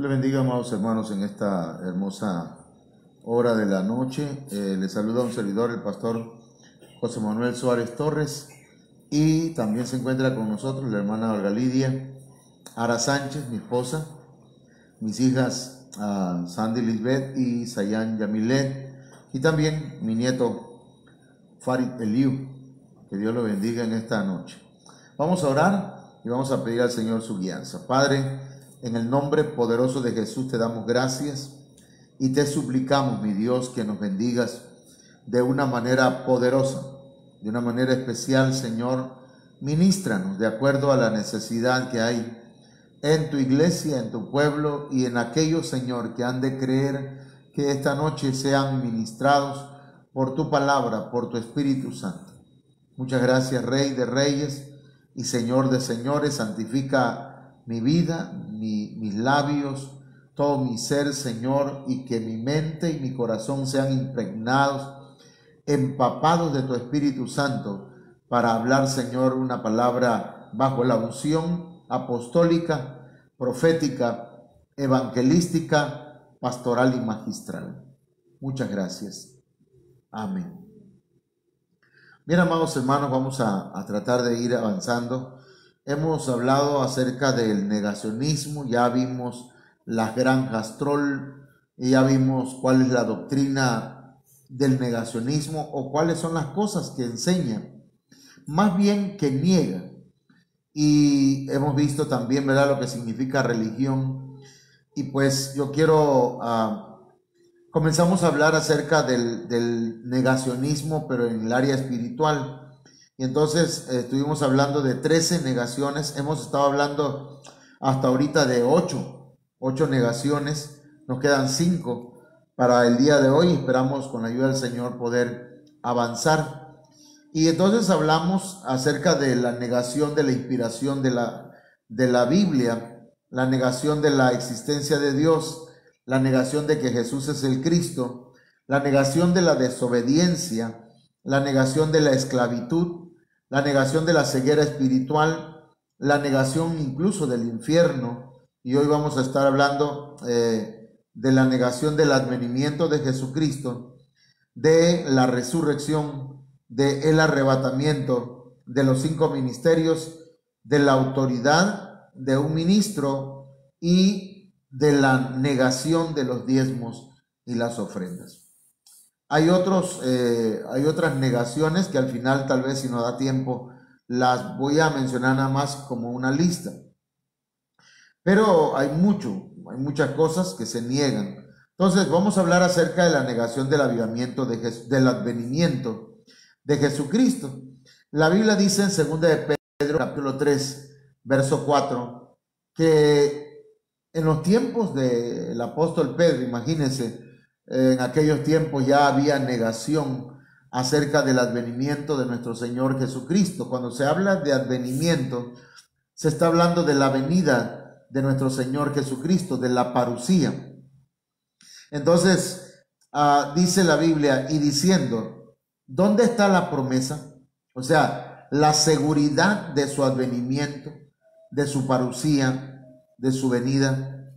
Dios les bendiga, amados hermanos, en esta hermosa hora de la noche. Les saluda un servidor, el pastor José Manuel Suárez Torres, y también se encuentra con nosotros la hermana Olga Lidia Ara Sánchez, mi esposa, mis hijas Sandy Lisbeth y Sayan Yamilet, y también mi nieto Farid Eliu. Que Dios lo bendiga en esta noche. Vamos a orar y vamos a pedir al Señor su guianza. Padre, en el nombre poderoso de Jesús te damos gracias y te suplicamos, mi Dios, que nos bendigas de una manera poderosa, de una manera especial, Señor. Ministranos de acuerdo a la necesidad que hay en tu iglesia, en tu pueblo y en aquellos, Señor, que han de creer que esta noche sean ministrados por tu palabra, por tu Espíritu Santo. Muchas gracias, Rey de Reyes y Señor de Señores. Santifica mi vida, mis labios, todo mi ser, Señor, y que mi mente y mi corazón sean impregnados, empapados de tu Espíritu Santo, para hablar, Señor, una palabra bajo la unción apostólica, profética, evangelística, pastoral y magistral. Muchas gracias. Amén. Bien, amados hermanos, vamos a tratar de ir avanzando. Hemos hablado acerca del negacionismo, ya vimos las granjas troll, y ya vimos cuál es la doctrina del negacionismo o cuáles son las cosas que enseñan, más bien que niegan. Y hemos visto también, ¿verdad?, lo que significa religión. Y pues yo quiero, comenzamos a hablar acerca del negacionismo, pero en el área espiritual. Y entonces estuvimos hablando de 13 negaciones. Hemos estado hablando hasta ahorita de 8 negaciones. Nos quedan 5 para el día de hoy. Esperamos con la ayuda del Señor poder avanzar. Y entonces hablamos acerca de la negación de la inspiración de la Biblia, la negación de la existencia de Dios, la negación de que Jesús es el Cristo, la negación de la desobediencia, la negación de la esclavitud, la negación de la ceguera espiritual, la negación incluso del infierno. Y hoy vamos a estar hablando de la negación del advenimiento de Jesucristo, de la resurrección, del arrebatamiento, de los 5 ministerios, de la autoridad de un ministro y de la negación de los diezmos y las ofrendas. Hay otras negaciones que al final, tal vez si no da tiempo, las voy a mencionar nada más como una lista. Pero hay muchas cosas que se niegan. Entonces vamos a hablar acerca de la negación del avivamiento del advenimiento de Jesucristo. La Biblia dice en 2 de Pedro, capítulo 3, verso 4, que en los tiempos del apóstol Pedro, imagínense, en aquellos tiempos ya había negación acerca del advenimiento de nuestro Señor Jesucristo. Cuando se habla de advenimiento, se está hablando de la venida de nuestro Señor Jesucristo, de la parusía. Entonces, dice la Biblia, y diciendo, ¿dónde está la promesa? O sea, la seguridad de su advenimiento, de su parusía, de su venida.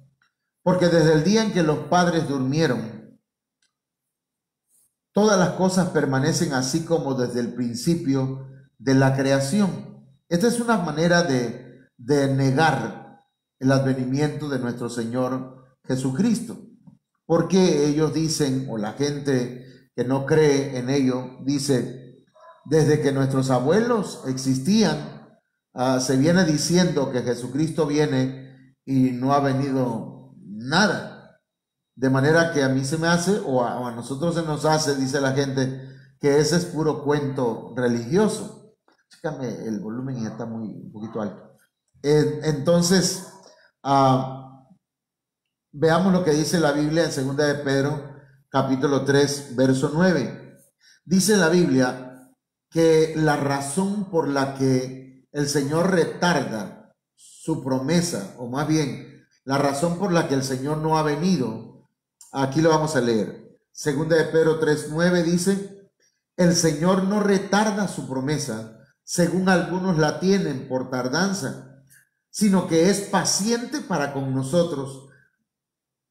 Porque desde el día en que los padres durmieron, todas las cosas permanecen así como desde el principio de la creación. Esta es una manera de negar el advenimiento de nuestro Señor Jesucristo. Porque ellos dicen, o la gente que no cree en ello, dice, desde que nuestros abuelos existían, se viene diciendo que Jesucristo viene y no ha venido nada. De manera que a mí se me hace, o a nosotros se nos hace, dice la gente, que ese es puro cuento religioso. Chécame el volumen, ya está un poquito alto. Entonces, veamos lo que dice la Biblia en 2 de Pedro, capítulo 3, verso 9. Dice la Biblia que la razón por la que el Señor retarda su promesa, o más bien, la razón por la que el Señor no ha venido, aquí lo vamos a leer. 2 de Pedro 3:9 dice, el Señor no retarda su promesa, según algunos la tienen por tardanza, sino que es paciente para con nosotros,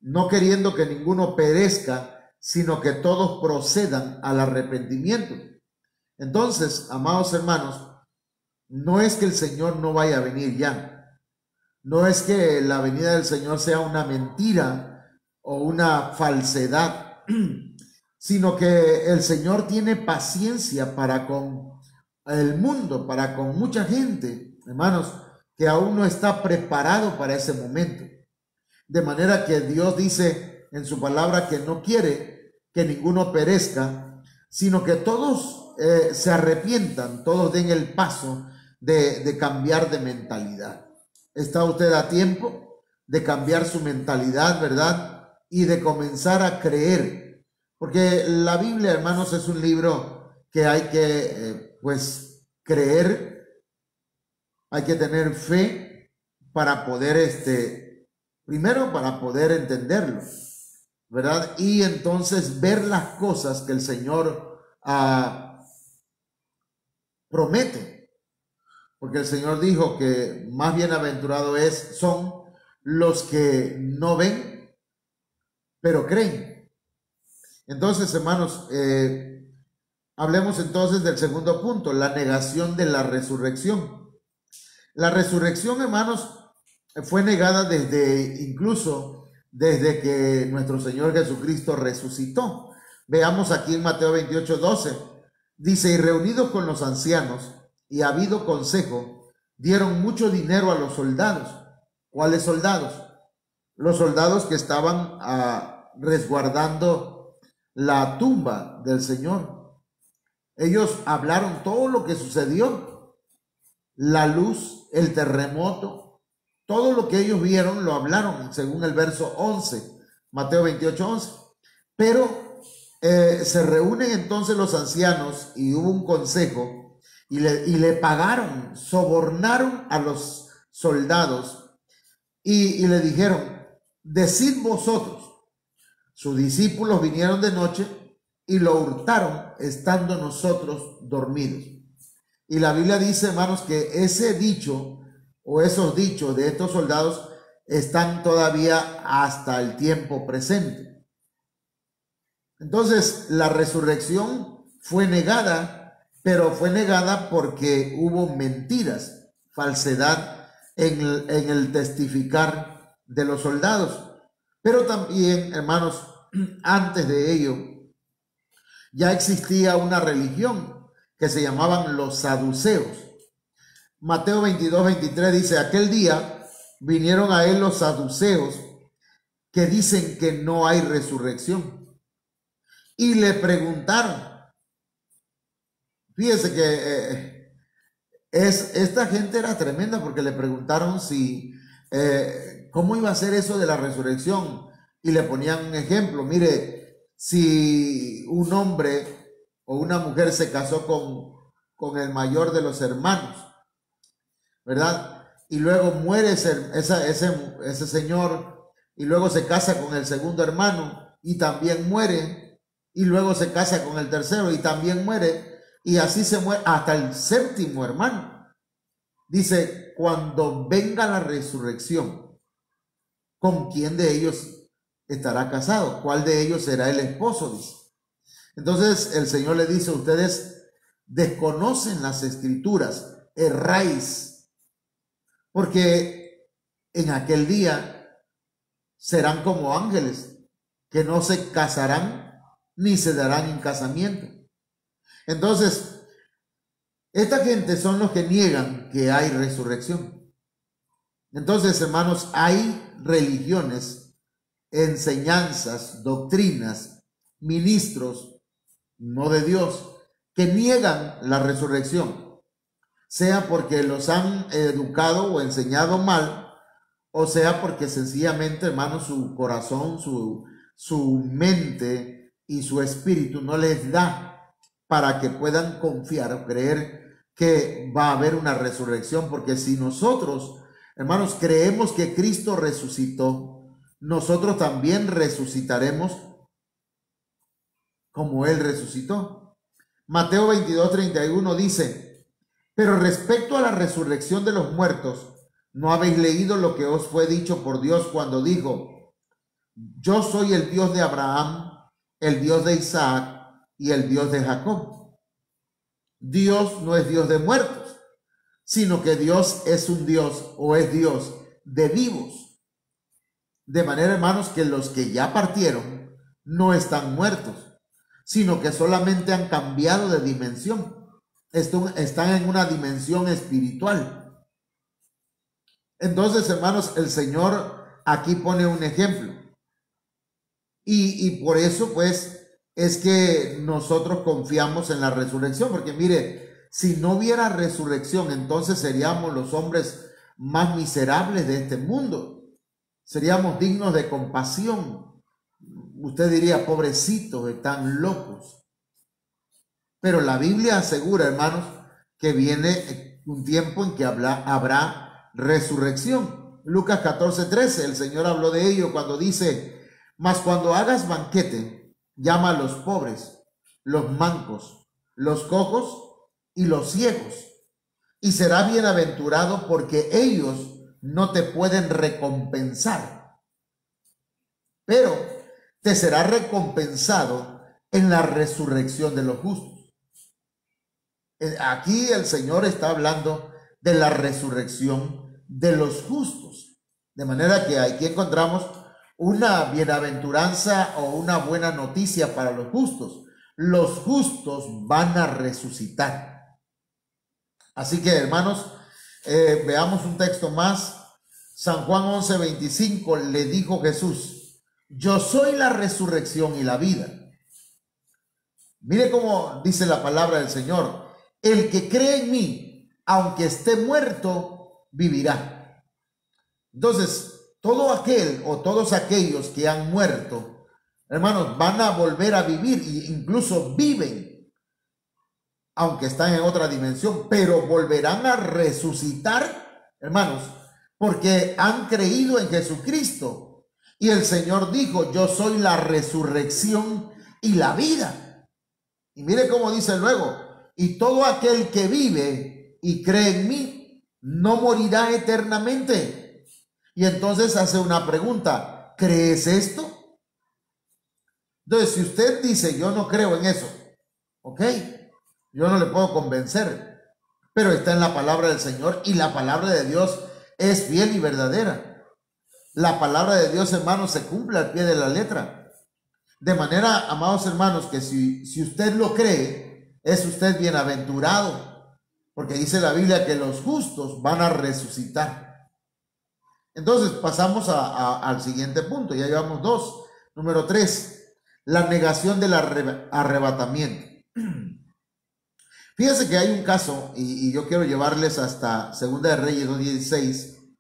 no queriendo que ninguno perezca, sino que todos procedan al arrepentimiento. Entonces, amados hermanos, no es que el Señor no vaya a venir ya, no es que la venida del Señor sea una mentira o una falsedad, sino que el Señor tiene paciencia para con el mundo, para con mucha gente, hermanos, que aún no está preparado para ese momento. De manera que Dios dice en su palabra que no quiere que ninguno perezca, sino que todos se arrepientan, todos den el paso de cambiar de mentalidad. ¿Está usted a tiempo de cambiar su mentalidad, verdad? Y de comenzar a creer. Porque la Biblia, hermanos, es un libro que hay que, pues, creer. Hay que tener fe para poder, primero para poder entenderlo, ¿verdad? Y entonces ver las cosas que el Señor promete. Porque el Señor dijo que más bienaventurado son los que no ven, pero creen. Entonces, hermanos, hablemos entonces del segundo punto, la negación de la resurrección. La resurrección, hermanos, fue negada incluso desde que nuestro Señor Jesucristo resucitó. Veamos aquí en Mateo 28:12. Dice, y reunidos con los ancianos y habido consejo, dieron mucho dinero a los soldados. ¿Cuáles soldados? Los soldados que estaban resguardando la tumba del Señor. Ellos hablaron todo lo que sucedió, la luz, el terremoto, todo lo que ellos vieron lo hablaron, según el verso 11, Mateo 28:11. Pero se reúnen entonces los ancianos y hubo un consejo y le pagaron, sobornaron a los soldados y le dijeron, decid vosotros, sus discípulos vinieron de noche y lo hurtaron estando nosotros dormidos. Y la Biblia dice, hermanos, que ese dicho o esos dichos de estos soldados están todavía hasta el tiempo presente. Entonces, la resurrección fue negada, pero fue negada porque hubo mentiras, falsedad en el testificar de los soldados. Pero también, hermanos, antes de ello, ya existía una religión que se llamaban los saduceos. Mateo 22:23 dice, aquel día vinieron a él los saduceos que dicen que no hay resurrección. Y le preguntaron, fíjese que esta gente era tremenda porque le preguntaron cómo iba a ser eso de la resurrección. Y le ponían un ejemplo, mire, si un hombre o una mujer se casó con el mayor de los hermanos, ¿verdad? Y luego muere ese señor y luego se casa con el segundo hermano y también muere, y luego se casa con el tercero y también muere, y así se muere hasta el séptimo hermano. Dice, cuando venga la resurrección, ¿con quién de ellos estará casado? ¿Cuál de ellos será el esposo? Dice. Entonces el Señor le dice, ustedes desconocen las escrituras, erráis, porque en aquel día serán como ángeles, que no se casarán ni se darán en casamiento. Entonces, esta gente son los que niegan que hay resurrección. Entonces, hermanos, hay religiones, enseñanzas, doctrinas, ministros, no de Dios, que niegan la resurrección, sea porque los han educado o enseñado mal, o sea porque sencillamente, hermanos, su corazón, su mente y su espíritu no les da para que puedan confiar o creer que va a haber una resurrección. Porque si nosotros, hermanos, creemos que Cristo resucitó, nosotros también resucitaremos como Él resucitó. Mateo 22:31 dice, pero respecto a la resurrección de los muertos, ¿no habéis leído lo que os fue dicho por Dios cuando dijo, Yo soy el Dios de Abraham, el Dios de Isaac y el Dios de Jacob. Dios no es Dios de muertos, sino que Dios es un Dios o es Dios de vivos. De manera, hermanos, que los que ya partieron no están muertos, sino que solamente han cambiado de dimensión. Están en una dimensión espiritual. Entonces, hermanos, el Señor aquí pone un ejemplo. Y por eso, pues, es que nosotros confiamos en la resurrección, porque mire, si no hubiera resurrección, entonces seríamos los hombres más miserables de este mundo. Seríamos dignos de compasión. Usted diría, pobrecitos, están locos. Pero la Biblia asegura, hermanos, que viene un tiempo en que habrá resurrección. Lucas 14:13, el Señor habló de ello cuando dice: mas cuando hagas banquete, llama a los pobres, los mancos, los cojos y los ciegos, y será bienaventurado, porque ellos no te pueden recompensar, pero te será recompensado en la resurrección de los justos. Aquí el Señor está hablando de la resurrección de los justos, de manera que aquí encontramos una bienaventuranza o una buena noticia para los justos. Los justos van a resucitar. Así que, hermanos, veamos un texto más. San Juan 11:25, le dijo Jesús: yo soy la resurrección y la vida. Mire cómo dice la palabra del Señor: el que cree en mí, aunque esté muerto, vivirá. Entonces, todo aquel o todos aquellos que han muerto, hermanos, van a volver a vivir, e incluso viven, aunque están en otra dimensión, pero volverán a resucitar, hermanos, porque han creído en Jesucristo. Y el Señor dijo: yo soy la resurrección y la vida. Y mire cómo dice luego: y todo aquel que vive y cree en mí no morirá eternamente. Y entonces hace una pregunta: ¿crees esto? Entonces, si usted dice: yo no creo en eso, ok, yo no le puedo convencer, pero está en la palabra del Señor, y la palabra de Dios es fiel y verdadera. La palabra de Dios, hermanos, se cumple al pie de la letra. De manera, amados hermanos, que si usted lo cree, es usted bienaventurado, porque dice la Biblia que los justos van a resucitar. Entonces pasamos al siguiente punto, ya llevamos dos. Número 3, la negación del arrebatamiento. Fíjense que hay un caso, y yo quiero llevarles hasta 2 de Reyes 2:16.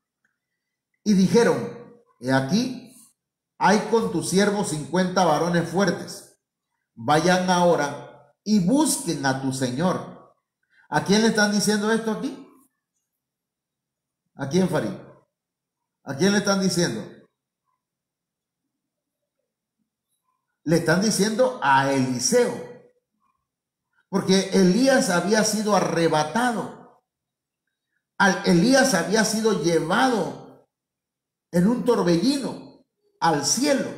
Y dijeron: he aquí, hay con tus siervos 50 varones fuertes. Vayan ahora y busquen a tu señor. ¿A quién le están diciendo esto aquí? ¿A quién, Farid? ¿A quién le están diciendo? Le están diciendo a Eliseo, porque Elías había sido arrebatado. Elías había sido llevado en un torbellino al cielo.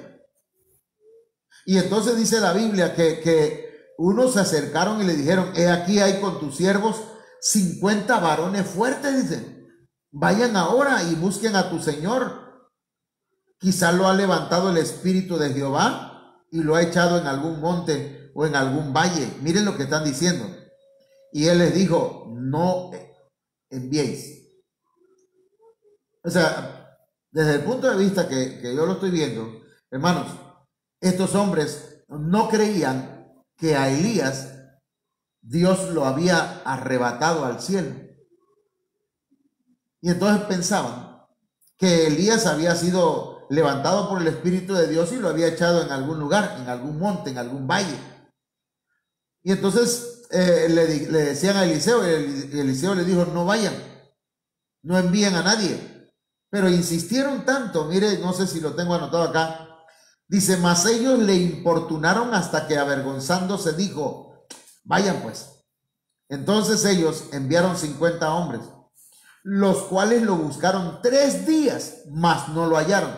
Y entonces dice la Biblia que unos se acercaron y le dijeron: he aquí, hay con tus siervos 50 varones fuertes, dicen. Vayan ahora y busquen a tu señor. Quizá lo ha levantado el espíritu de Jehová y lo ha echado en algún monte o en algún valle. Miren lo que están diciendo. Y él les dijo: no enviéis. O sea, desde el punto de vista que yo lo estoy viendo, hermanos, estos hombres no creían que a Elías Dios lo había arrebatado al cielo. Y entonces pensaban que Elías había sido levantado por el Espíritu de Dios y lo había echado en algún lugar, en algún monte, en algún valle. Y entonces le decían a Eliseo, y Eliseo le dijo: no vayan, no envíen a nadie. Pero insistieron tanto, mire, no sé si lo tengo anotado acá. Dice: mas ellos le importunaron hasta que, avergonzándose, dijo: vayan pues. Entonces ellos enviaron 50 hombres, los cuales lo buscaron 3 días, mas no lo hallaron.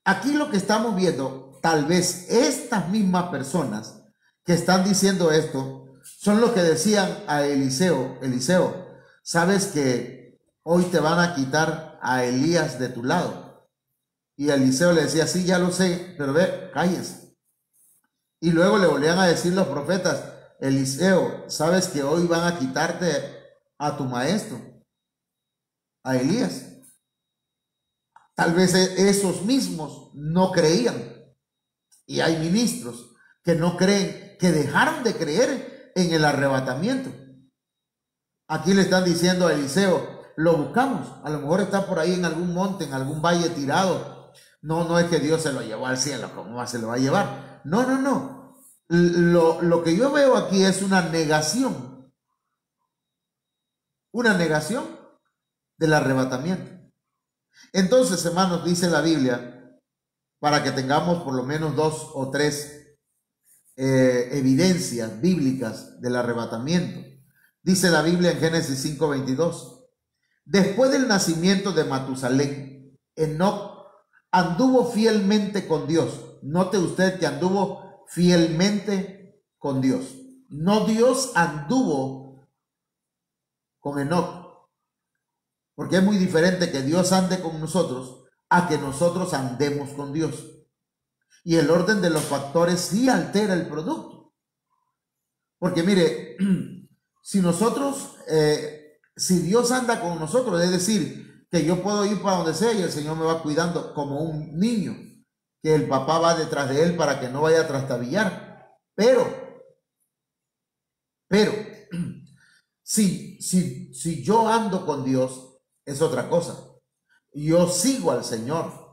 Aquí lo que estamos viendo, tal vez estas mismas personas que están diciendo esto, son los que decían a Eliseo, Eliseo, sabes que hoy te van a quitar a Elías de tu lado. Y Eliseo le decía, sí, ya lo sé, pero ve, cállese. Y luego le volvían a decir los profetas, Eliseo, sabes que hoy van a quitarte a tu maestro, a Elías. Tal vez esos mismos no creían. Y hay ministros que no creen, que dejaron de creer en el arrebatamiento. Aquí le están diciendo a Eliseo, lo buscamos, a lo mejor está por ahí en algún monte, en algún valle tirado. No es que Dios se lo llevó al cielo, ¿cómo se lo va a llevar? No. Lo que yo veo aquí es una negación del arrebatamiento. Entonces, hermanos, dice la Biblia, para que tengamos por lo menos 2 o 3 evidencias bíblicas del arrebatamiento. Dice la Biblia en Génesis 5:22, después del nacimiento de Matusalén, Enoc anduvo fielmente con Dios. Note usted que anduvo fielmente con Dios. No Dios anduvo con Enoc, porque es muy diferente que Dios ande con nosotros a que nosotros andemos con Dios. Y el orden de los factores sí altera el producto. Porque mire, si Dios anda con nosotros, es decir, que yo puedo ir para donde sea y el Señor me va cuidando como un niño, que el papá va detrás de él para que no vaya a trastabillar. Pero, si yo ando con Dios, es otra cosa. Yo sigo al Señor,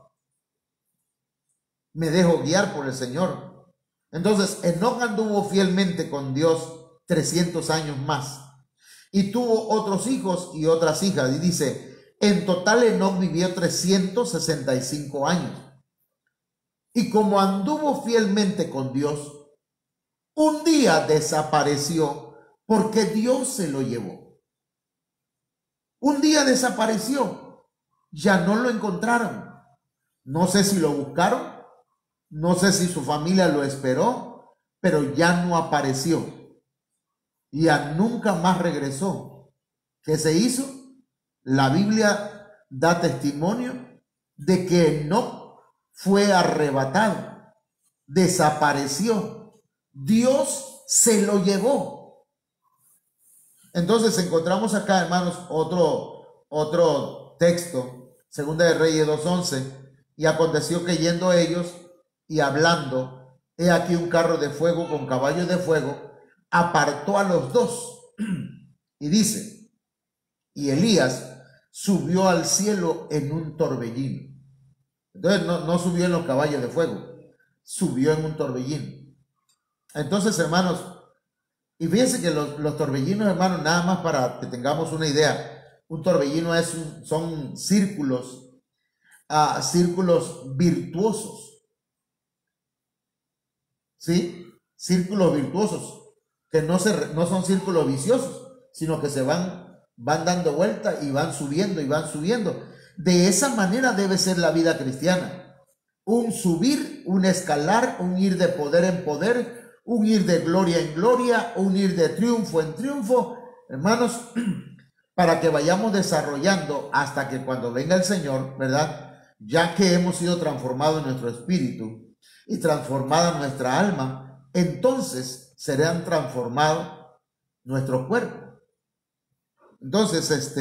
me dejo guiar por el Señor. Entonces, Enoc anduvo fielmente con Dios 300 años más y tuvo otros hijos y otras hijas. Y dice, en total Enoc vivió 365 años. Y como anduvo fielmente con Dios, un día desapareció porque Dios se lo llevó. Un día desapareció, ya no lo encontraron. No sé si lo buscaron, no sé si su familia lo esperó, pero ya no apareció. Ya nunca más regresó. ¿Qué se hizo? La Biblia da testimonio de que no fue arrebatado, desapareció. Dios se lo llevó. Entonces encontramos acá, hermanos, otro texto, Segunda de Reyes 2:11, y aconteció que yendo ellos y hablando, he aquí un carro de fuego con caballos de fuego, apartó a los dos. Y dice, y Elías subió al cielo en un torbellino. Entonces no subió en los caballos de fuego, subió en un torbellino. Entonces, hermanos, y fíjense que los torbellinos, hermanos, nada más para que tengamos una idea, un torbellino son círculos virtuosos, ¿sí? Círculos virtuosos, que no son círculos viciosos, sino que se van dando vuelta y van subiendo y van subiendo. De esa manera debe ser la vida cristiana. Un subir, un escalar, un ir de poder en poder, un ir de gloria en gloria, un ir de triunfo en triunfo, hermanos, para que vayamos desarrollando hasta que cuando venga el Señor, ¿verdad? Ya que hemos sido transformados en nuestro espíritu y transformada nuestra alma, entonces serán transformados nuestros cuerpos. Entonces,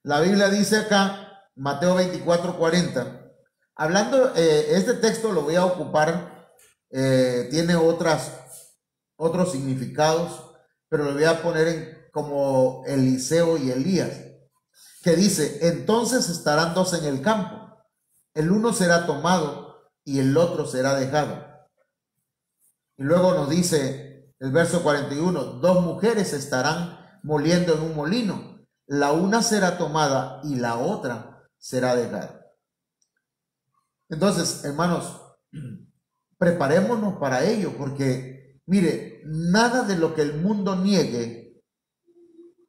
la Biblia dice acá, Mateo 24:40, hablando, este texto lo voy a ocupar, tiene otros significados, pero lo voy a poner como Eliseo y Elías, que dice, entonces estarán dos en el campo, el uno será tomado y el otro será dejado. Y luego nos dice el verso 41, dos mujeres estarán moliendo en un molino, la una será tomada y la otra será dejada. Entonces, hermanos, preparémonos para ello, porque mire, nada de lo que el mundo niegue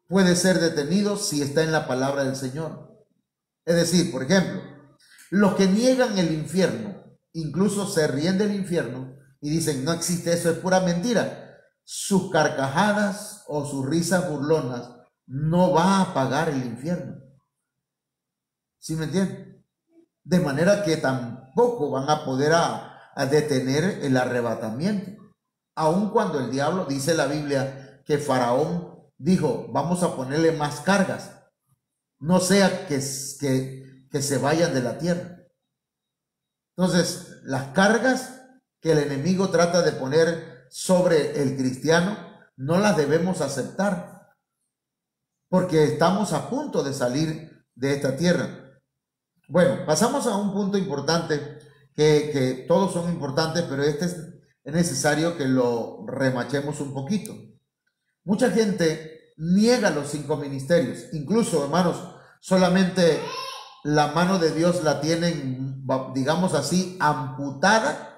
puede ser detenido si está en la palabra del Señor. Es decir, por ejemplo, los que niegan el infierno incluso se ríen del infierno y dicen, no existe eso, es pura mentira. Sus carcajadas o sus risas burlonas no va a apagar el infierno. ¿Sí me entienden? De manera que tampoco van a poder a detener el arrebatamiento. Aun cuando el diablo, dice la Biblia, que Faraón dijo, vamos a ponerle más cargas, no sea que se vayan de la tierra. Entonces, las cargas que el enemigo trata de poner sobre el cristiano, no las debemos aceptar, porque estamos a punto de salir de esta tierra. Bueno, pasamos a un punto importante, que todos son importantes, pero este es necesario que lo remachemos un poquito. Mucha gente niega los 5 ministerios, incluso, hermanos, solamente la mano de Dios la tienen, digamos así, amputada.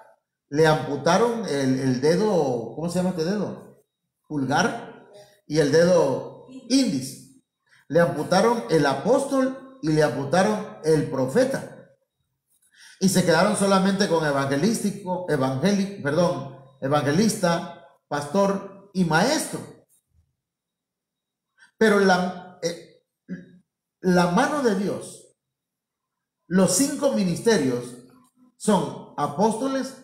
Le amputaron el dedo, ¿cómo se llama este dedo? Pulgar y el dedo índice. Le amputaron el apóstol y le amputaron el profeta. Y se quedaron solamente con evangelista, pastor y maestro. Pero la mano de Dios, los 5 ministerios son apóstoles,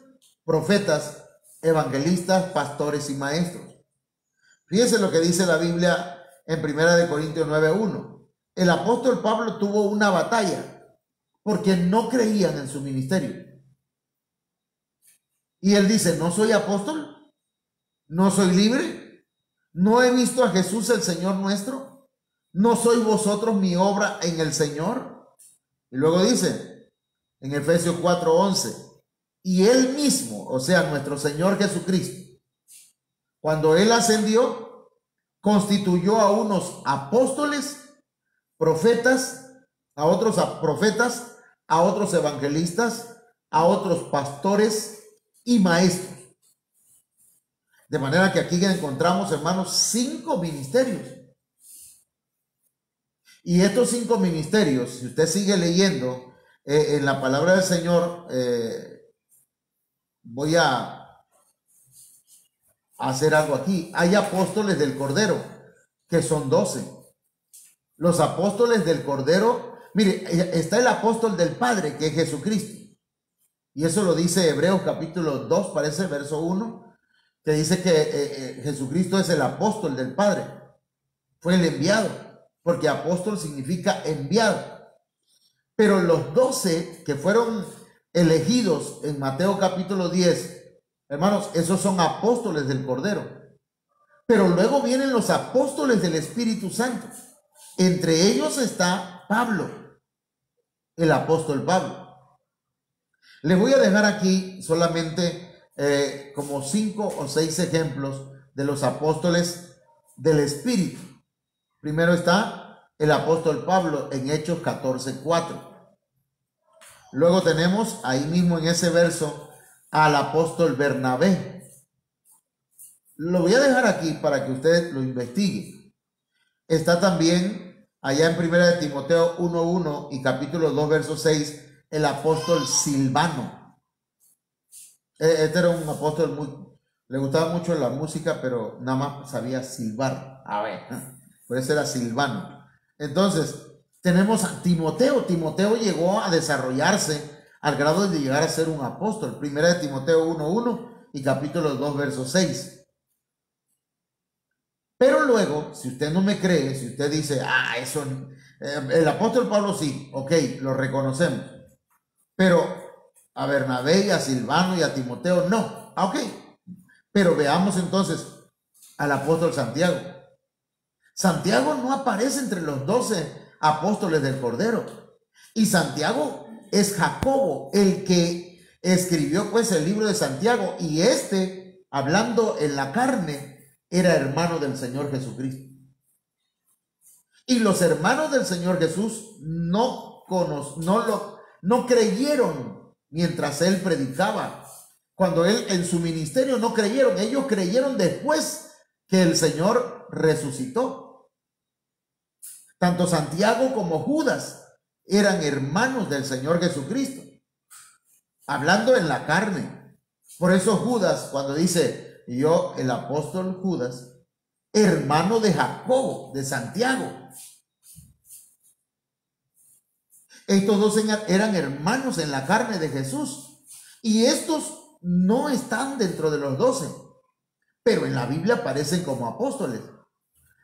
profetas, evangelistas, pastores y maestros. Fíjense lo que dice la Biblia en 1 Corintios 9:1. El apóstol Pablo tuvo una batalla porque no creían en su ministerio. Y él dice, no soy apóstol, no soy libre, no he visto a Jesús el Señor nuestro, no sois vosotros mi obra en el Señor. Y luego dice en Efesios 4:11, y él mismo, o sea, nuestro Señor Jesucristo, cuando él ascendió, constituyó a unos apóstoles, profetas, a otros profetas, a otros evangelistas, a otros pastores y maestros. De manera que aquí encontramos, hermanos, 5 ministerios. Y estos 5 ministerios, si usted sigue leyendo en la palabra del Señor, voy a hacer algo aquí. Hay apóstoles del Cordero, que son 12. Los apóstoles del Cordero, mire, está el apóstol del Padre, que es Jesucristo. Y eso lo dice Hebreos capítulo 2, parece, verso 1, que dice que Jesucristo es el apóstol del Padre. Fue el enviado, porque apóstol significa enviado. Pero los 12 que fueron elegidos en Mateo capítulo 10, hermanos, esos son apóstoles del Cordero. Pero luego vienen los apóstoles del Espíritu Santo. Entre ellos está Pablo, el apóstol Pablo. Les voy a dejar aquí solamente como 5 o 6 ejemplos de los apóstoles del Espíritu. Primero está el apóstol Pablo en Hechos 14:4. Luego tenemos ahí mismo en ese verso al apóstol Bernabé. Lo voy a dejar aquí para que usted lo investigue. Está también allá en 1 Timoteo 1:1 y capítulo 2, verso 6, el apóstol Silvano. Este era un apóstol le gustaba mucho la música, pero nada más sabía silbar. A ver, por eso era Silvano. Entonces, tenemos a Timoteo. Timoteo llegó a desarrollarse al grado de llegar a ser un apóstol. 1 Timoteo 1:1 y capítulo 2, verso 6. Pero luego, si usted no me cree, si usted dice, eso, el apóstol Pablo sí, ok, lo reconocemos. Pero a Bernabé y a Silvano y a Timoteo no. Ok, pero veamos entonces al apóstol Santiago. Santiago no aparece entre los 12 apóstoles del Cordero. Y Santiago es Jacobo, el que escribió pues el libro de Santiago. Y hablando en la carne, era hermano del Señor Jesucristo. Y los hermanos del Señor Jesús no creyeron mientras él predicaba. Cuando él en su ministerio no creyeron, ellos creyeron después que el Señor resucitó. Tanto Santiago como Judas eran hermanos del Señor Jesucristo. hablando en la carne. Por eso Judas, cuando dice, yo, el apóstol Judas, hermano de Jacobo, de Santiago. Estos dos eran hermanos en la carne de Jesús. Y estos no están dentro de los 12, pero en la Biblia aparecen como apóstoles.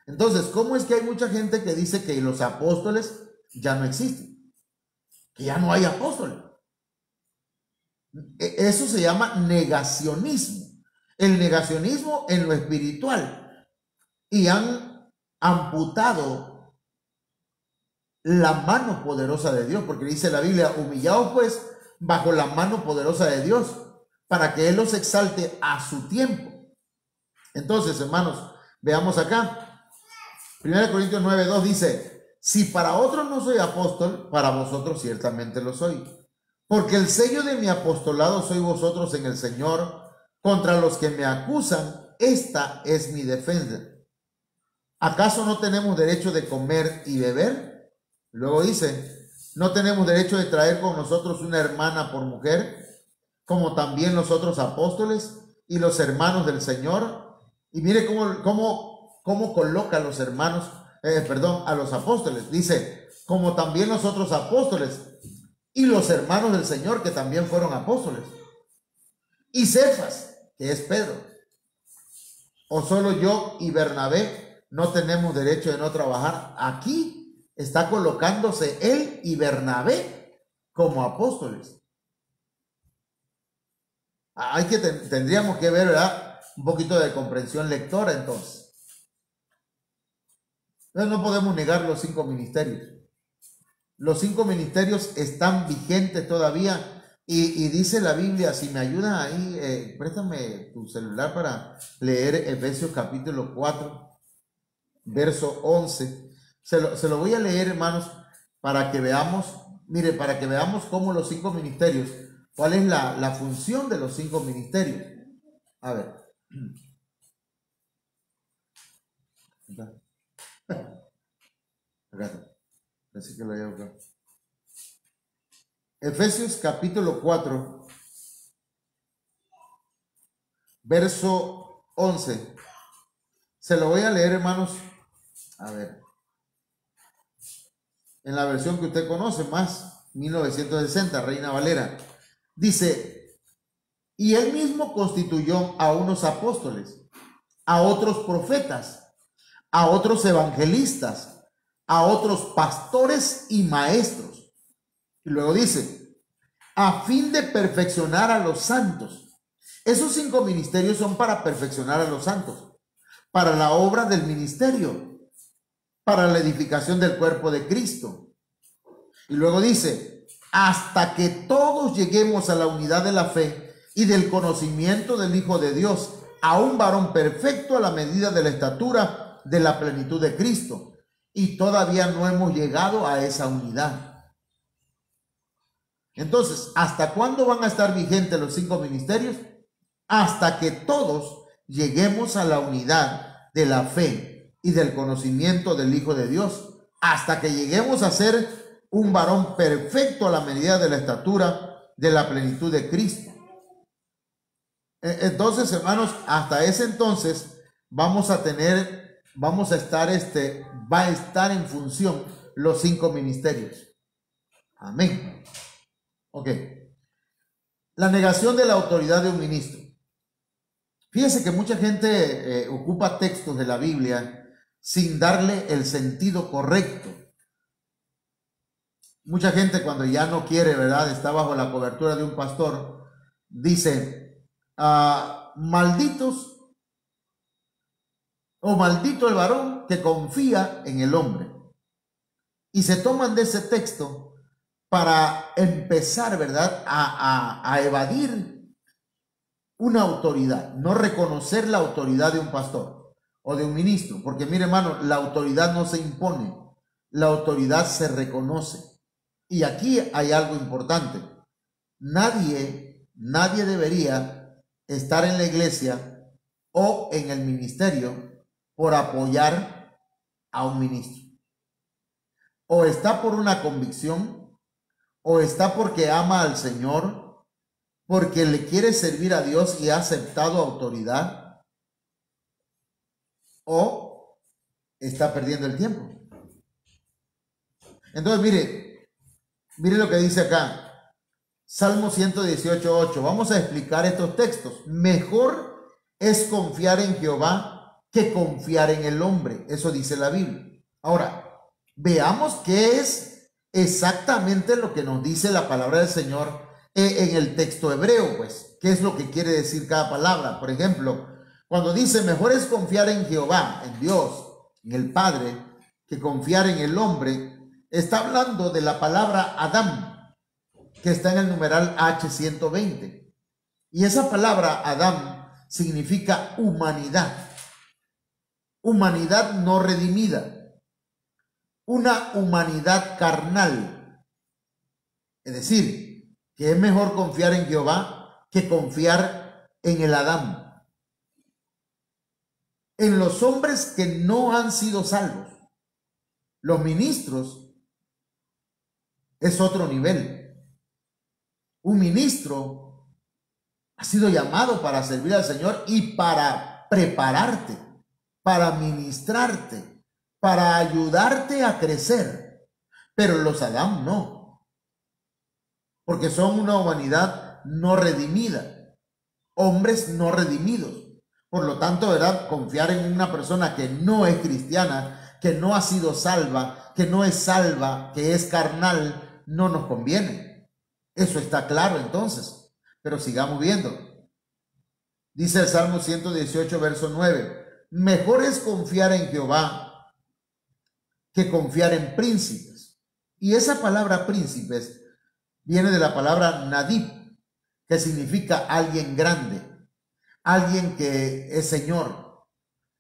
Entonces, ¿cómo es que hay mucha gente que dice que los apóstoles ya no existen? Que ya no hay apóstoles. Eso se llama negacionismo. El negacionismo en lo espiritual. Y han amputado la mano poderosa de Dios, porque dice la Biblia, humillaos pues bajo la mano poderosa de Dios, para que Él los exalte a su tiempo. Entonces, hermanos, veamos acá. 1 Corintios 9:2 dice, si para otros no soy apóstol, para vosotros ciertamente lo soy. Porque el sello de mi apostolado sois vosotros en el Señor. Contra los que me acusan, esta es mi defensa. ¿Acaso no tenemos derecho de comer y beber? Luego dice, ¿no tenemos derecho de traer con nosotros una hermana por mujer, como también los otros apóstoles y los hermanos del Señor? Y mire cómo coloca a los hermanos, a los apóstoles. Dice, como también los otros apóstoles y los hermanos del Señor, que también fueron apóstoles. Y Cefas, que es Pedro. ¿O solo yo y Bernabé no tenemos derecho de no trabajar? Aquí está colocándose él y Bernabé como apóstoles. Tendríamos que ver, ¿verdad?, un poquito de comprensión lectora entonces. Entonces no podemos negar los 5 ministerios. Los 5 ministerios están vigentes todavía. Y dice la Biblia, si me ayudan ahí, préstame tu celular para leer Efesios capítulo 4, verso 11. Se lo voy a leer, hermanos, para que veamos, mire, para que veamos cómo los 5 ministerios, cuál es la función de los 5 ministerios. A ver. Acá está. Así que lo llevo acá. Efesios capítulo 4, verso 11. Se lo voy a leer, hermanos. A ver. En la versión que usted conoce más, 1960, Reina Valera. Dice, y él mismo constituyó a unos apóstoles, a otros profetas, a otros evangelistas, a otros pastores y maestros. Y luego dice, a fin de perfeccionar a los santos. Esos 5 ministerios son para perfeccionar a los santos, para la obra del ministerio, para la edificación del cuerpo de Cristo. Y luego dice, hasta que todos lleguemos a la unidad de la fe y del conocimiento del Hijo de Dios, a un varón perfecto a la medida de la estatura de la plenitud de Cristo. Y todavía no hemos llegado a esa unidad. Entonces, ¿hasta cuándo van a estar vigentes los 5 ministerios? Hasta que todos lleguemos a la unidad de la fe y del conocimiento del Hijo de Dios. Hasta que lleguemos a ser un varón perfecto a la medida de la estatura de la plenitud de Cristo. Entonces, hermanos, hasta ese entonces vamos a estar, va a estar en función los 5 ministerios. Amén. Ok. La negación de la autoridad de un ministro. Fíjense que mucha gente ocupa textos de la Biblia sin darle el sentido correcto. Mucha gente, cuando ya no quiere, ¿verdad?, está bajo la cobertura de un pastor, dice, malditos o maldito el varón que confía en el hombre. Y se toman de ese texto para empezar, ¿verdad?, a evadir una autoridad, no reconocer la autoridad de un pastor o de un ministro, porque mire, hermano, la autoridad no se impone, la autoridad se reconoce. Y aquí hay algo importante. Nadie debería estar en la iglesia o en el ministerio por apoyar a un ministro. O está por una convicción, o está porque ama al Señor, porque le quiere servir a Dios y ha aceptado autoridad, o está perdiendo el tiempo. Entonces, mire lo que dice acá, Salmo 118:8. Vamos a explicar estos textos. Mejor es confiar en Jehová que confiar en el hombre. Eso dice la Biblia. Ahora, veamos qué es exactamente lo que nos dice la palabra del Señor en el texto hebreo, pues. ¿Qué es lo que quiere decir cada palabra? Por ejemplo, cuando dice mejor es confiar en Jehová, en Dios, en el Padre, que confiar en el hombre, está hablando de la palabra Adam, que está en el numeral H120. Y esa palabra Adam significa humanidad. Humanidad no redimida. Una humanidad carnal. Es decir, que es mejor confiar en Jehová que confiar en el Adán. En los hombres que no han sido salvos. Los ministros es otro nivel. Un ministro ha sido llamado para servir al Señor y para prepararte, para ministrarte, para ayudarte a crecer. Pero los Adán no, porque son una humanidad no redimida, hombres no redimidos. Por lo tanto, ¿verdad? Confiar en una persona que no es cristiana, que no ha sido salva, que no es salva, que es carnal, no nos conviene. Eso está claro entonces. Pero sigamos viendo. Dice el Salmo 118, verso 9. Mejor es confiar en Jehová que confiar en príncipes. Y esa palabra príncipes viene de la palabra nadib, que significa alguien grande, alguien que es señor,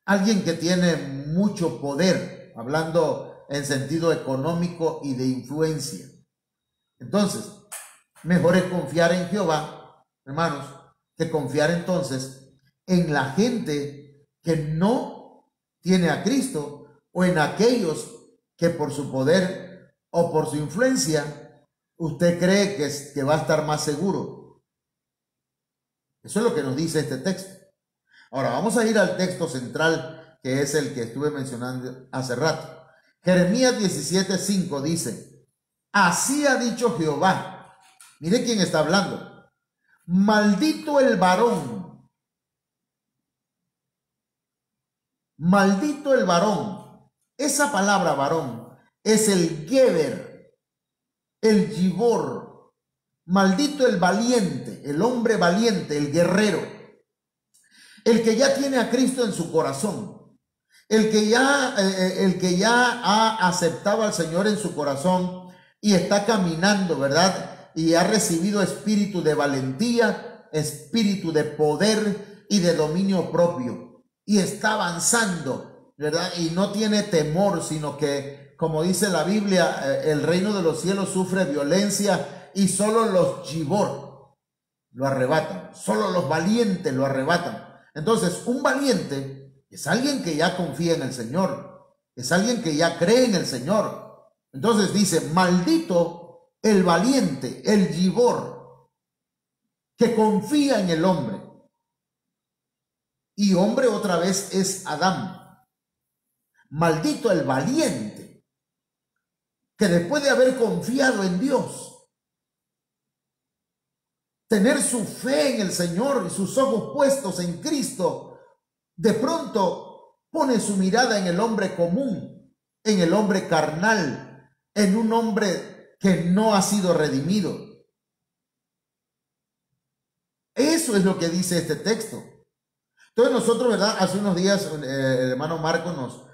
alguien que tiene mucho poder, hablando en sentido económico y de influencia. Entonces, mejor es confiar en Jehová, hermanos, que confiar entonces en la gente que no tiene a Cristo, o en aquellos que por su poder o por su influencia usted cree que va a estar más seguro. Eso es lo que nos dice este texto. Ahora vamos a ir al texto central, que es el que estuve mencionando hace rato. Jeremías 17:5 dice: así ha dicho Jehová. Mire quién está hablando. Maldito el varón. Maldito el varón. Esa palabra varón es el Geber, el Gibor. Maldito el valiente, el hombre valiente, el guerrero. El que ya tiene a Cristo en su corazón. El que ya ha aceptado al Señor en su corazón y está caminando, ¿verdad? Y ha recibido espíritu de valentía, espíritu de poder y de dominio propio. Y está avanzando, ¿verdad? Y no tiene temor, sino que, como dice la Biblia, el reino de los cielos sufre violencia y solo los gibor lo arrebatan. Solo los valientes lo arrebatan. Entonces, un valiente es alguien que ya confía en el Señor. Es alguien que ya cree en el Señor. Entonces dice, maldito el valiente, el gibor, que confía en el hombre. Y hombre otra vez es Adán. Maldito el valiente, que después de haber confiado en Dios, tener su fe en el Señor y sus ojos puestos en Cristo, de pronto pone su mirada en el hombre común, en el hombre carnal, en un hombre que no ha sido redimido. Eso es lo que dice este texto. Entonces nosotros, ¿verdad? Hace unos días el hermano Marco nos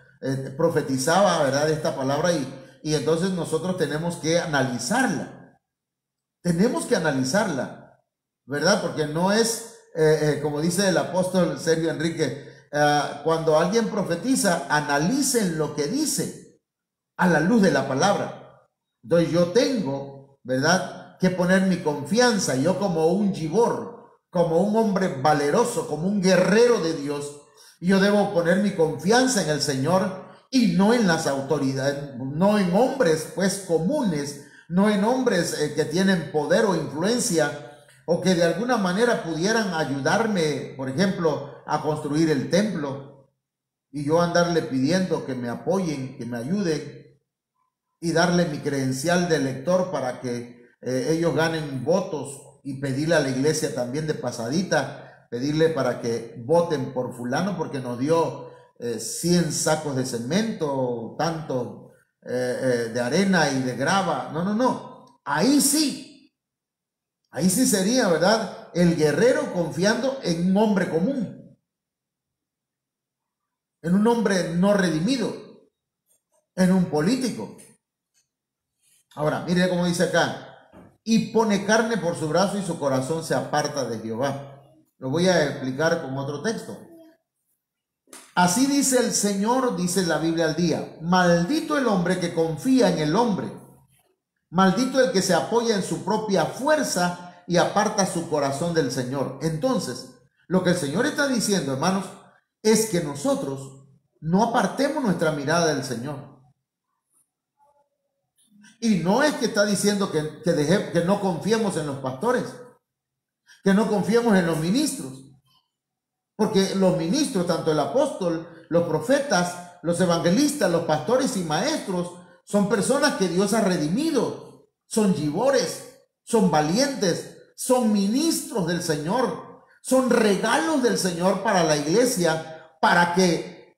profetizaba, ¿verdad?, esta palabra y entonces nosotros tenemos que analizarla. Tenemos que analizarla, ¿verdad? Porque no es, como dice el apóstol Sergio Enrique, cuando alguien profetiza, analicen lo que dice a la luz de la palabra. Entonces yo tengo, ¿verdad?, que poner mi confianza, yo como un gibor, como un hombre valeroso, como un guerrero de Dios, yo debo poner mi confianza en el Señor y no en las autoridades, no en hombres pues comunes, no en hombres que tienen poder o influencia o que de alguna manera pudieran ayudarme, por ejemplo, a construir el templo, y yo andarle pidiendo que me apoyen, que me ayuden, y darle mi credencial de elector para que ellos ganen votos, y pedirle a la iglesia también de pasadita, pedirle para que voten por fulano porque nos dio 100 sacos de cemento, tanto de arena y de grava. No, no, no. Ahí sí sería, ¿verdad?, el guerrero confiando en un hombre común, en un hombre no redimido, en un político. Ahora, mire cómo dice acá: y pone carne por su brazo y su corazón se aparta de Jehová. Lo voy a explicar con otro texto. Así dice el Señor, dice la Biblia al día: maldito el hombre que confía en el hombre, maldito el que se apoya en su propia fuerza y aparta su corazón del Señor. Entonces, lo que el Señor está diciendo, hermanos, es que nosotros no apartemos nuestra mirada del Señor. Y no es que está diciendo que no confiemos en los pastores, que no confiemos en los ministros, porque los ministros, tanto el apóstol, los profetas, los evangelistas, los pastores y maestros, son personas que Dios ha redimido, son gibores, son valientes, son ministros del Señor, son regalos del Señor para la iglesia, para que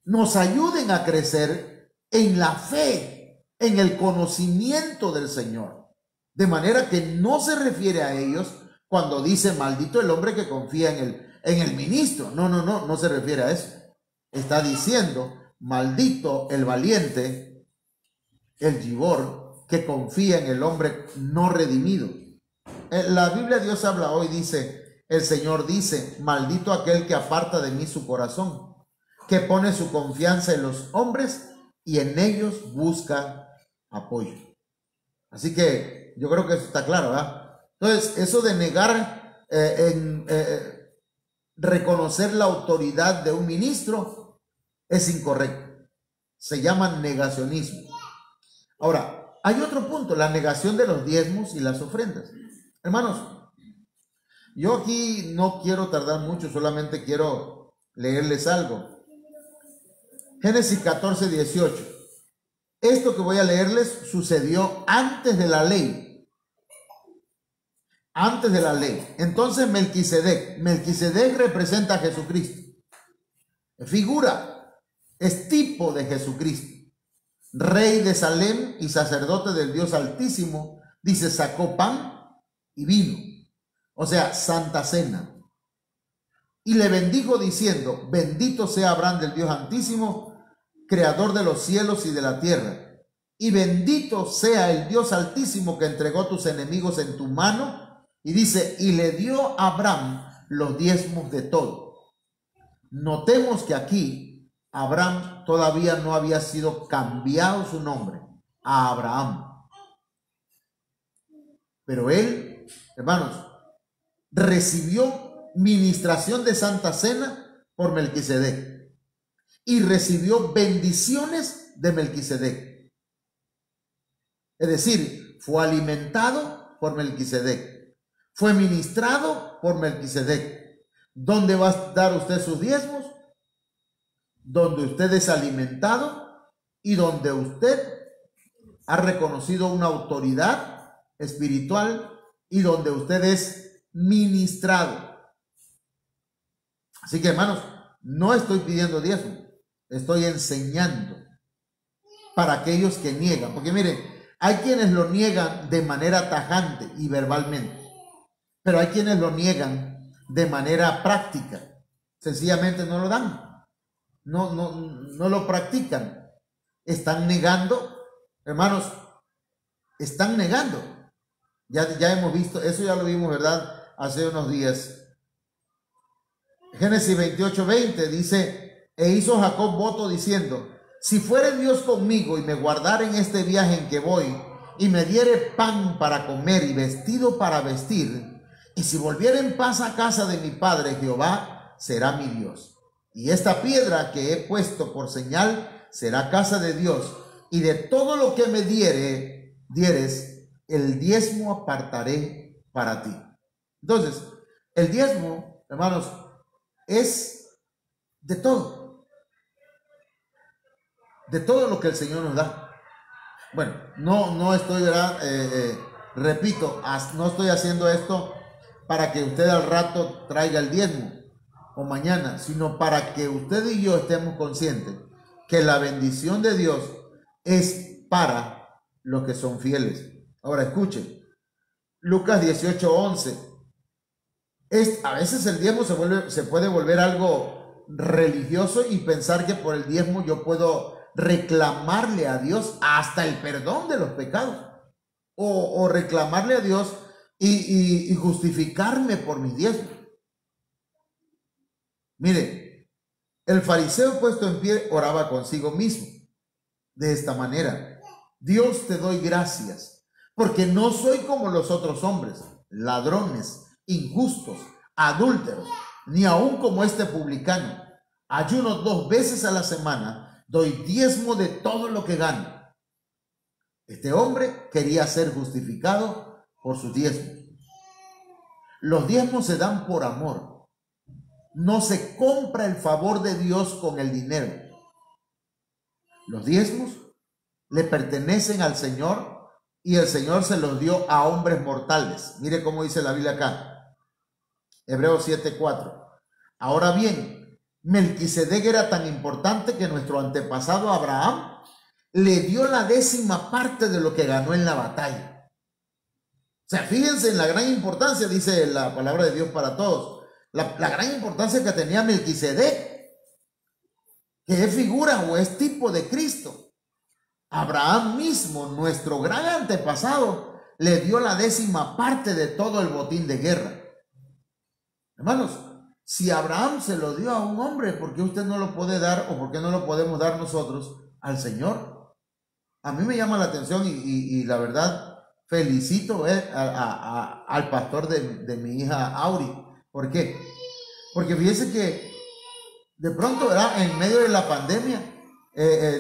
nos ayuden a crecer en la fe, en el conocimiento del Señor. De manera que no se refiere a ellos cuando dice maldito el hombre que confía en el ministro. No, no, no, no se refiere a eso. Está diciendo maldito el valiente, el gibor, que confía en el hombre no redimido. La Biblia Dios habla hoy, dice, el Señor dice: maldito aquel que aparta de mí su corazón, que pone su confianza en los hombres y en ellos busca apoyo. Así que yo creo que eso está claro, ¿verdad? Entonces, eso de negar reconocer la autoridad de un ministro es incorrecto. Se llama negacionismo. Ahora, hay otro punto: la negación de los diezmos y las ofrendas. Hermanos, yo aquí no quiero tardar mucho, solamente quiero leerles algo. Génesis 14, 18. Esto que voy a leerles sucedió antes de la ley. Antes de la ley. Entonces Melquisedec representa a Jesucristo. Figura, es tipo de Jesucristo. Rey de Salem y sacerdote del Dios Altísimo. Dice, sacó pan y vino. O sea, Santa Cena. Y le bendijo diciendo: bendito sea Abraham del Dios Altísimo, creador de los cielos y de la tierra, y bendito sea el Dios Altísimo que entregó tus enemigos en tu mano. Y dice, y le dio a Abraham los diezmos de todo. Notemos que aquí Abraham todavía no había sido cambiado su nombre a Abraham, pero él, hermanos, recibió ministración de Santa Cena por Melquisedec y recibió bendiciones de Melquisedec. Es decir, fue alimentado por Melquisedec, fue ministrado por Melquisedec. ¿Dónde va a dar usted sus diezmos? Donde usted es alimentado y donde usted ha reconocido una autoridad espiritual y donde usted es ministrado. Así que, hermanos, no estoy pidiendo diezmo, estoy enseñando para aquellos que niegan. Porque miren, hay quienes lo niegan de manera tajante y verbalmente, pero hay quienes lo niegan de manera práctica. Sencillamente no lo dan, no lo practican. Están negando, hermanos, están negando. Ya hemos visto, eso ya lo vimos, ¿verdad?, hace unos días. Génesis 28, 20 dice: e hizo Jacob voto diciendo: si fuere Dios conmigo y me guardare en este viaje en que voy, y me diere pan para comer y vestido para vestir, y si volviere en paz a casa de mi padre, Jehová será mi Dios. Y esta piedra que he puesto por señal será casa de Dios, y de todo lo que me dieres, el diezmo apartaré para ti. Entonces, el diezmo, hermanos, es de todo lo que el Señor nos da. Bueno, no estoy, ¿verdad? Repito, no estoy haciendo esto para que usted al rato traiga el diezmo o mañana, sino para que usted y yo estemos conscientes que la bendición de Dios es para los que son fieles. Ahora escuchen, Lucas 18:11. A veces el diezmo se puede volver algo religioso y pensar que por el diezmo yo puedo reclamarle a Dios hasta el perdón de los pecados o reclamarle a Dios y justificarme por mi diezmo. Mire, el fariseo puesto en pie oraba consigo mismo de esta manera: Dios, te doy gracias porque no soy como los otros hombres, ladrones, injustos, adúlteros, ni aun como este publicano. Ayuno 2 veces a la semana, doy diezmo de todo lo que gano. Este hombre quería ser justificado por sus diezmos. Los diezmos se dan por amor. No se compra el favor de Dios con el dinero. Los diezmos le pertenecen al Señor y el Señor se los dio a hombres mortales. Mire cómo dice la Biblia acá. Hebreos 7:4. Ahora bien, Melquisedec era tan importante que nuestro antepasado Abraham le dio la 10ª parte de lo que ganó en la batalla. O sea, fíjense en la gran importancia, dice la palabra de Dios para todos. La gran importancia que tenía Melquisedec, que es figura o es tipo de Cristo. Abraham mismo, nuestro gran antepasado, le dio la 10ª parte de todo el botín de guerra. Hermanos, si Abraham se lo dio a un hombre, ¿por qué usted no lo puede dar o por qué no lo podemos dar nosotros al Señor? A mí me llama la atención y la verdad felicito al pastor de mi hija Auri. ¿Por qué? Porque fíjese que de pronto, ¿verdad?, en medio de la pandemia,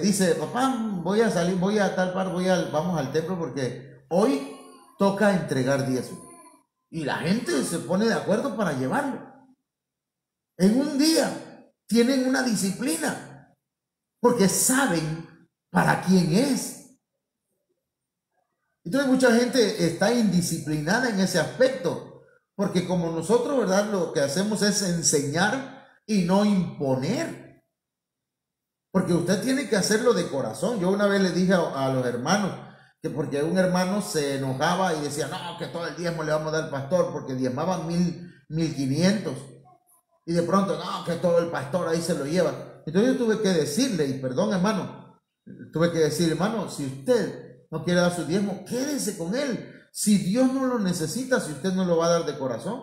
dice: papá, voy a salir, voy a tal par, vamos al templo porque hoy toca entregar diezmo. Y la gente se pone de acuerdo para llevarlo. En un día tienen una disciplina porque saben para quién es. Entonces mucha gente está indisciplinada en ese aspecto, porque como nosotros, ¿verdad?, lo que hacemos es enseñar y no imponer, porque usted tiene que hacerlo de corazón. Yo una vez le dije a los hermanos que porque un hermano se enojaba y decía: no, que todo el diezmo le vamos a dar al pastor, porque diezmaban 1,500 y de pronto, no, que todo el pastor ahí se lo lleva. Entonces yo tuve que decirle, y perdón hermano, tuve que decir: hermano, si usted no quiere dar su diezmo, quédese con él. Si Dios no lo necesita, si usted no lo va a dar de corazón,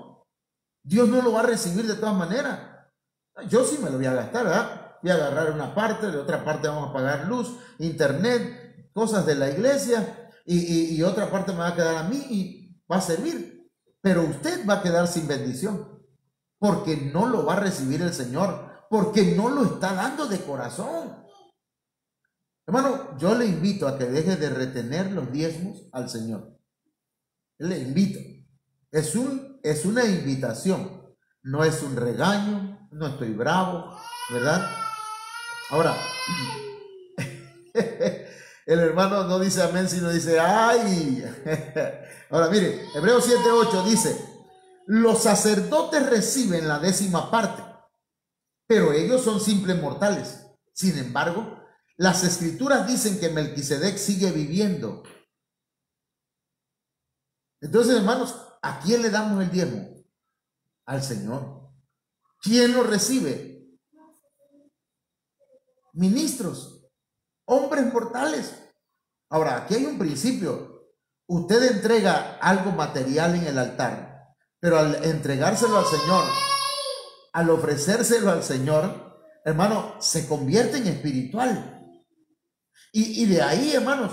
Dios no lo va a recibir de todas maneras. Yo sí me lo voy a gastar, ¿verdad? Voy a agarrar una parte, de otra parte vamos a pagar luz, internet, cosas de la iglesia, y otra parte me va a quedar a mí y va a servir. Pero usted va a quedar sin bendición, porque no lo va a recibir el Señor, porque no lo está dando de corazón. Hermano, yo le invito a que deje de retener los diezmos al Señor. Le invito. Es una invitación, no es un regaño, no estoy bravo, ¿verdad? Ahora, el hermano no dice amén, sino dice ¡ay! Ahora mire, Hebreos 7:8 dice: los sacerdotes reciben la 10ª parte, pero ellos son simples mortales. Sin embargo, las escrituras dicen que Melquisedec sigue viviendo. Entonces, hermanos, ¿a quién le damos el diezmo? Al Señor. ¿Quién lo recibe? Ministros, hombres mortales. Ahora, aquí hay un principio. Usted entrega algo material en el altar, pero al entregárselo al Señor, al ofrecérselo al Señor, hermano, se convierte en espiritual. Y de ahí, hermanos,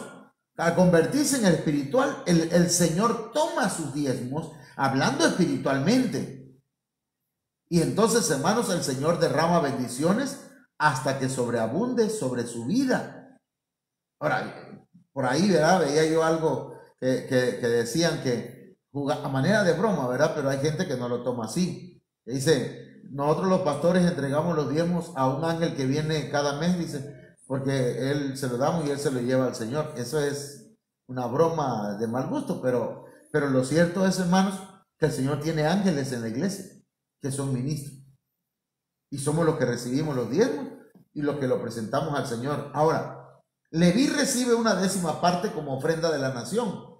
al convertirse en espiritual, el Señor toma sus diezmos, hablando espiritualmente. Y entonces, hermanos, el Señor derrama bendiciones hasta que sobreabunde sobre su vida. Ahora, por ahí, ¿verdad?, veía yo algo que decían que a manera de broma, ¿verdad? Pero hay gente que no lo toma así. Dice, nosotros los pastores entregamos los diezmos a un ángel que viene cada mes, dice, porque él se lo damos y él se lo lleva al Señor. Eso es una broma de mal gusto, pero lo cierto es, hermanos, que el Señor tiene ángeles en la iglesia, que son ministros. Y somos los que recibimos los diezmos y los que lo presentamos al Señor. Ahora, Leví recibe una 10ª parte como ofrenda de la nación,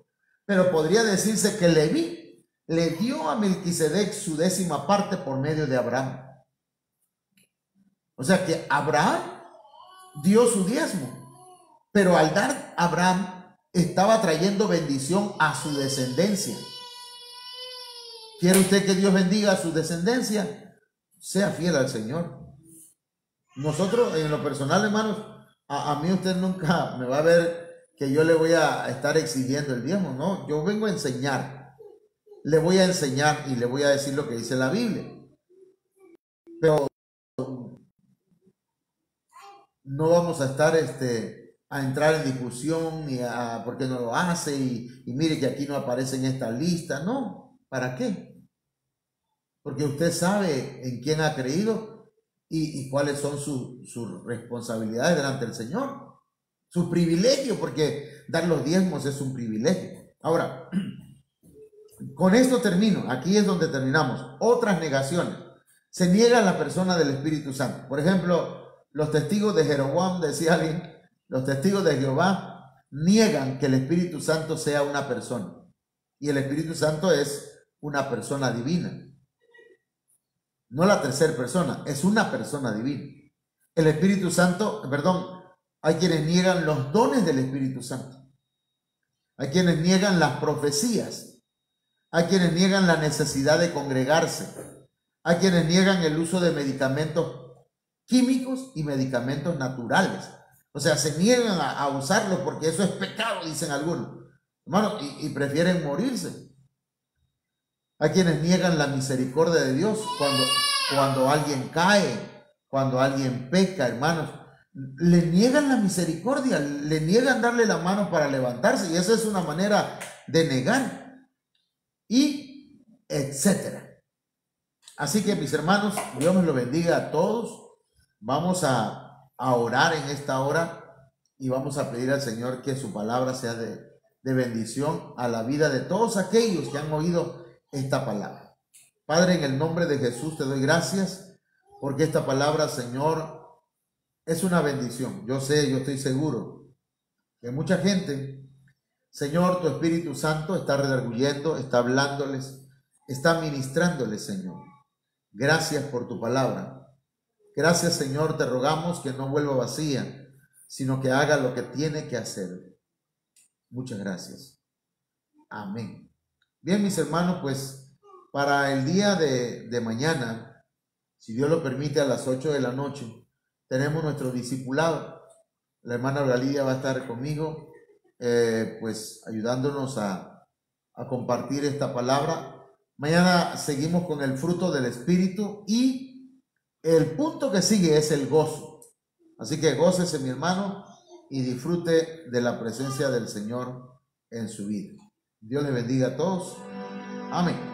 pero podría decirse que Leví le dio a Melquisedec su 10ª parte por medio de Abraham. O sea que Abraham dio su diezmo, pero al dar Abraham estaba trayendo bendición a su descendencia. ¿Quiere usted que Dios bendiga a su descendencia? Sea fiel al Señor. Nosotros, en lo personal, hermanos, a mí usted nunca me va a ver que yo le voy a estar exigiendo el diezmo, ¿no? Yo vengo a enseñar. Le voy a enseñar y le voy a decir lo que dice la Biblia. Pero no vamos a estar a entrar en discusión y a por qué no lo hace y mire que aquí no aparece en esta lista. No, ¿para qué? Porque usted sabe en quién ha creído y cuáles son sus responsabilidades delante del Señor. Su privilegio, porque dar los diezmos es un privilegio. Ahora, con esto termino. Aquí es donde terminamos. Otras negaciones. Se niega la persona del Espíritu Santo. Por ejemplo, los testigos de Jeroboam, decía alguien, los testigos de Jehová niegan que el Espíritu Santo sea una persona. Y el Espíritu Santo es una persona divina. No la tercera persona, es una persona divina. El Espíritu Santo, perdón, hay quienes niegan los dones del Espíritu Santo. Hay quienes niegan las profecías. Hay quienes niegan la necesidad de congregarse. Hay quienes niegan el uso de medicamentos químicos y medicamentos naturales. O sea, se niegan a usarlos porque eso es pecado, dicen algunos. Hermano, y prefieren morirse. Hay quienes niegan la misericordia de Dios cuando alguien cae, cuando alguien peca, hermanos. Le niegan la misericordia, le niegan darle la mano para levantarse, y esa es una manera de negar, y etcétera. Así que, mis hermanos, Dios me lo bendiga a todos. Vamos a orar en esta hora y vamos a pedir al Señor que su palabra sea de bendición a la vida de todos aquellos que han oído esta palabra. Padre, en el nombre de Jesús te doy gracias porque esta palabra, Señor, es una bendición. Yo sé, yo estoy seguro que mucha gente, Señor, tu Espíritu Santo está redarguyendo, está hablándoles, está ministrándoles, Señor. Gracias por tu palabra. Gracias, Señor, te rogamos que no vuelva vacía, sino que haga lo que tiene que hacer. Muchas gracias. Amén. Bien, mis hermanos, pues para el día de mañana, si Dios lo permite, a las 8 de la noche, tenemos nuestro discipulado. La hermana Galidia va a estar conmigo, pues ayudándonos a compartir esta palabra. Mañana seguimos con el fruto del Espíritu y el punto que sigue es el gozo. Así que gócese, mi hermano, y disfrute de la presencia del Señor en su vida. Dios les bendiga a todos. Amén.